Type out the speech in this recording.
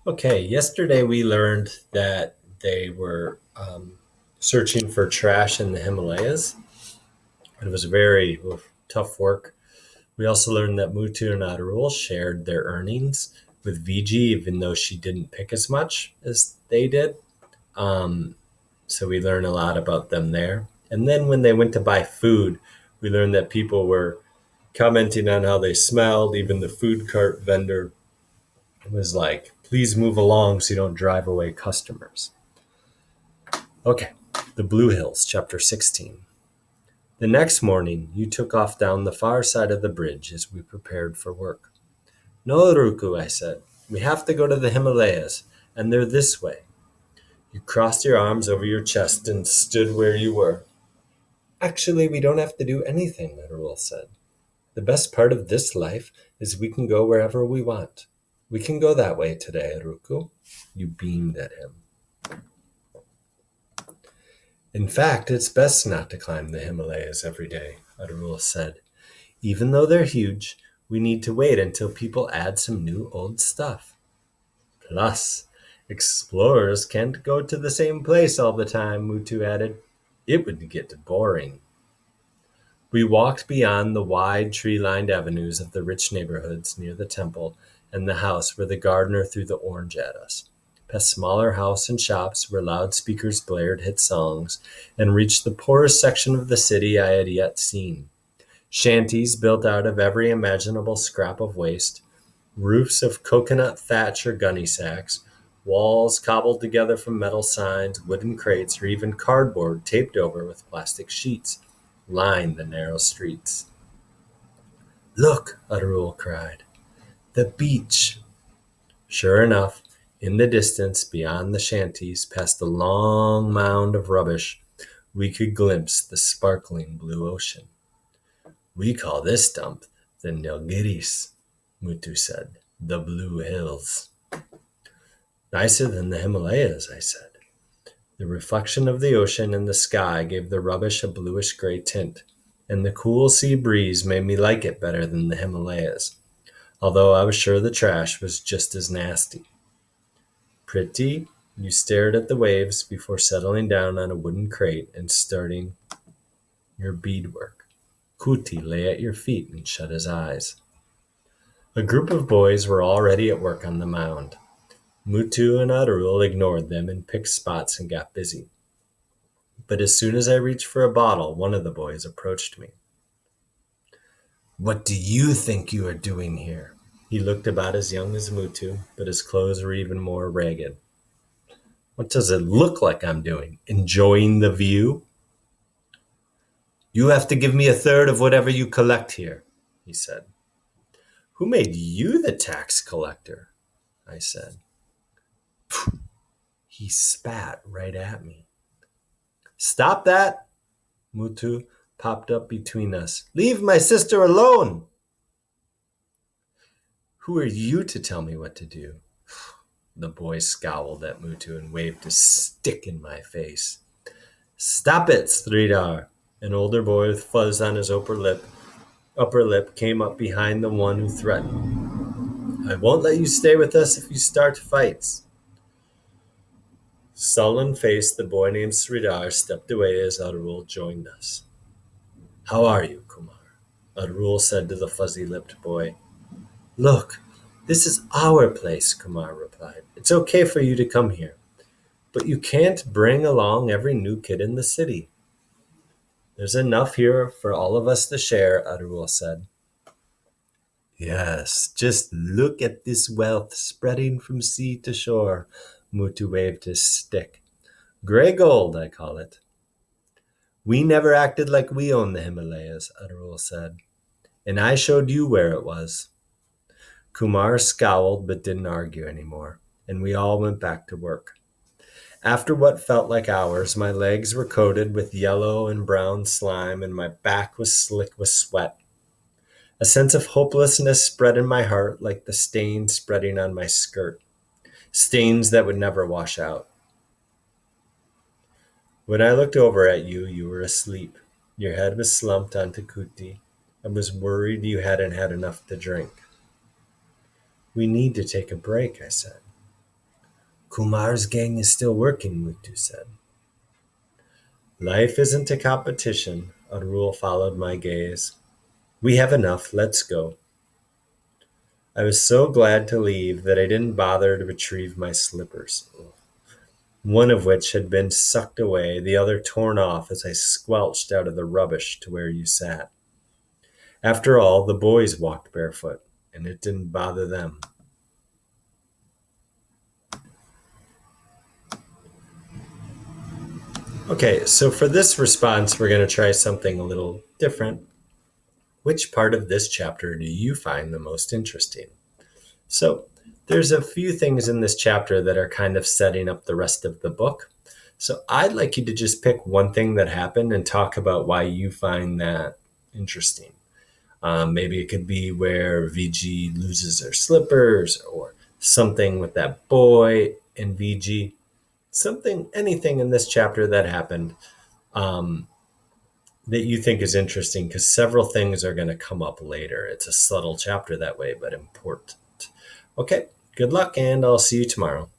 Okay, yesterday we learned that they were searching for trash in the Himalayas. It was very tough work. We also learned that Mutu and Adarul shared their earnings with VG, even though she didn't pick as much as they did. Um, so we learned a lot about them there. And then when they went to buy food, we learned that people were commenting on how they smelled. Even the food cart vendor was like, please move along so you don't drive away customers. Okay, the Blue Hills, chapter 16. The next morning, you took off down the far side of the bridge as we prepared for work. No, Ruku, I said. We have to go to the Himalayas, and they're this way. You crossed your arms over your chest and stood where you were. Actually, we don't have to do anything, Adarul said. The best part of this life is we can go wherever we want. We can go that way today, Ruku. You beamed at him. In fact, it's best not to climb the Himalayas every day, Adarul said. Even though they're huge, we need to wait until people add some new old stuff. Plus, explorers can't go to the same place all the time, Mutu added. It would get boring. We walked beyond the wide tree-lined avenues of the rich neighborhoods near the temple and the house where the gardener threw the orange at us, past smaller houses and shops where loudspeakers blared hit songs, and reached the poorest section of the city I had yet seen. Shanties built out of every imaginable scrap of waste, roofs of coconut thatch or gunny sacks, walls cobbled together from metal signs, wooden crates, or even cardboard taped over with plastic sheets lined the narrow streets. Look, Adarul cried. The beach! Sure enough, in the distance, beyond the shanties, past the long mound of rubbish, we could glimpse the sparkling blue ocean. We call this dump the Nilgiris, Mutu said. The Blue Hills. Nicer than the Himalayas, I said. The reflection of the ocean in the sky gave the rubbish a bluish-gray tint, and the cool sea breeze made me like it better than the Himalayas, although I was sure the trash was just as nasty. Pretty, you stared at the waves before settling down on a wooden crate and starting your beadwork. Kuti lay at your feet and shut his eyes. A group of boys were already at work on the mound. Mutu and Adarul ignored them and picked spots and got busy. But as soon as I reached for a bottle, one of the boys approached me. What do you think you are doing here? He looked about as young as Mutu, but his clothes were even more ragged. What does it look like I'm doing? Enjoying the view? You have to give me a third of whatever you collect here, he said. Who made you the tax collector? I said. He spat right at me. Stop that! Mutu popped up between us. Leave my sister alone! Who are you to tell me what to do? The boy scowled at Mutu and waved his stick in my face. Stop it, Sridhar! An older boy with fuzz on his upper lip came up behind the one who threatened. I won't let you stay with us if you start fights. Sullen-faced, the boy named Sridhar stepped away as Adarul joined us. How are you, Kumar? Adarul said to the fuzzy-lipped boy. Look, this is our place, Kumar replied. It's okay for you to come here, but you can't bring along every new kid in the city. There's enough here for all of us to share, Adarul said. Yes, just look at this wealth spreading from sea to shore, Mutu waved his stick. Gray gold, I call it. We never acted like we own the Himalayas, Adarul said, and I showed you where it was. Kumar scowled but didn't argue anymore, and we all went back to work. After what felt like hours, my legs were coated with yellow and brown slime, and my back was slick with sweat. A sense of hopelessness spread in my heart like the stains spreading on my skirt, stains that would never wash out. When I looked over at you, you were asleep. Your head was slumped onto Kuti. I was worried you hadn't had enough to drink. We need to take a break, I said. Kumar's gang is still working, Muttu said. Life isn't a competition, Arul followed my gaze. We have enough, let's go. I was so glad to leave that I didn't bother to retrieve my slippers, one of which had been sucked away, the other torn off as I squelched out of the rubbish to where you sat. After all, the boys walked barefoot, and it didn't bother them. Okay, so for this response, we're going to try something a little different. Which part of this chapter do you find the most interesting? So there's a few things in this chapter that are kind of setting up the rest of the book. So I'd like you to just pick one thing that happened and talk about why you find that interesting. Maybe it could be where VG loses her slippers, or something with that boy and VG. Anything in this chapter that happened um, that you think is interesting, because several things are going to come up later. It's a subtle chapter that way, but important. Okay, good luck, and I'll see you tomorrow.